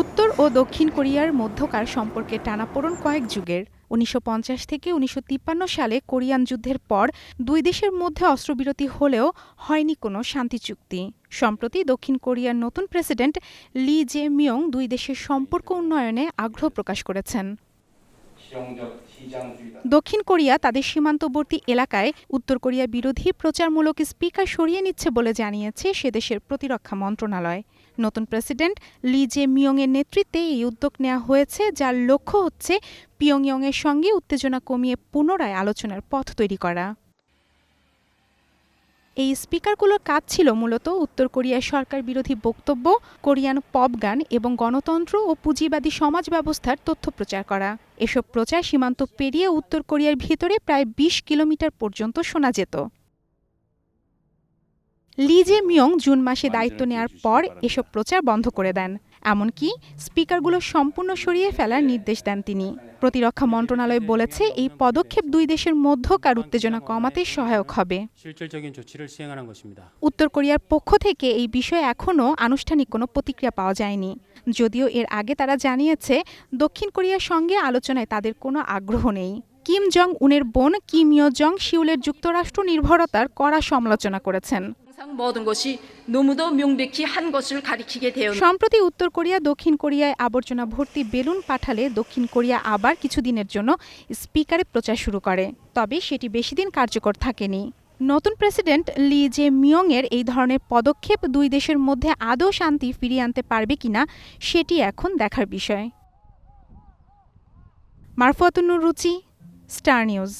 উত্তর ও দক্ষিণ কোরিয়ার মধ্যকার সম্পর্কের টানাপোড়েন কয়েক যুগের। ১৯৫০ থেকে ১৯৫৩ সালে কোরিয়ান যুদ্ধের পর দুই দেশের মধ্যে অস্ত্রবিরতি হলেও হয়নি কোনো শান্তি চুক্তি। সম্প্রতি দক্ষিণ কোরিয়ার নতুন প্রেসিডেন্ট লি জে মিয়ং দুই দেশের সম্পর্ক উন্নয়নে আগ্রহ প্রকাশ করেছেন। দক্ষিণ কোরিয়া তাদের সীমান্তবর্তী এলাকায় উত্তর কোরিয়া বিরোধী প্রচারমূলক স্পিকার সরিয়ে নিচ্ছে বলে জানিয়েছে সেদেশের প্রতিরক্ষা মন্ত্রণালয়। নতুন প্রেসিডেন্ট লি জে মিয়ংয়ের নেতৃত্বে এই উদ্যোগ নেওয়া হয়েছে, যার লক্ষ্য হচ্ছে পিয়ংইয়ংয়ের সঙ্গে উত্তেজনা কমিয়ে পুনরায় আলোচনার পথ তৈরি করা। এই স্পিকারগুলোর কাজ ছিল মূলত উত্তর কোরিয়ার সরকার বিরোধী বক্তব্য, কোরিয়ান পপ গান এবং গণতন্ত্র ও পুঁজিবাদী সমাজ ব্যবস্থার তথ্য প্রচার করা। এসব প্রচার সীমান্ত পেরিয়ে উত্তর কোরিয়ার ভিতরে প্রায় ২০ কিলোমিটার পর্যন্ত শোনা যেত। লি জে মিয়ং জুন মাসে দায়িত্ব নেয়ার পর এসব প্রচার বন্ধ করে দেন। এমনকি স্পিকারগুলো সম্পূর্ণ সরিয়ে ফেলার নির্দেশ দেন তিনি। প্রতিরক্ষা মন্ত্রণালয় বলেছে এই পদক্ষেপ দুই দেশের মধ্যকার উত্তেজনা কমাতে সহায়ক হবে। উত্তর কোরিয়ার পক্ষ থেকে এই বিষয়ে এখনও আনুষ্ঠানিক কোনো প্রতিক্রিয়া পাওয়া যায়নি, যদিও এর আগে তারা জানিয়েছে দক্ষিণ কোরিয়ার সঙ্গে আলোচনায় তাদের কোনো আগ্রহ নেই। কিম জং উনের বোন কিম ইয় জং সিউলের যুক্তরাষ্ট্র নির্ভরতার কড়া সমালোচনা করেছেন। সম্প্রতি উত্তর কোরিয়া দক্ষিণ কোরিয়ায় আবর্জনা ভর্তি বেলুন পাঠালে দক্ষিণ কোরিয়া আবার কিছুদিনের জন্য স্পিকারে প্রচার শুরু করে, তবে সেটি বেশিদিন কার্যকর থাকেনি। নতুন প্রেসিডেন্ট লি জে মিয়ংয়ের এই ধরনের পদক্ষেপ দুই দেশের মধ্যে আদৌ শান্তি ফিরিয়ে আনতে পারবে কিনা সেটি এখন দেখার বিষয়। মারফুয়াতুন নুর রুচি, স্টার নিউজ।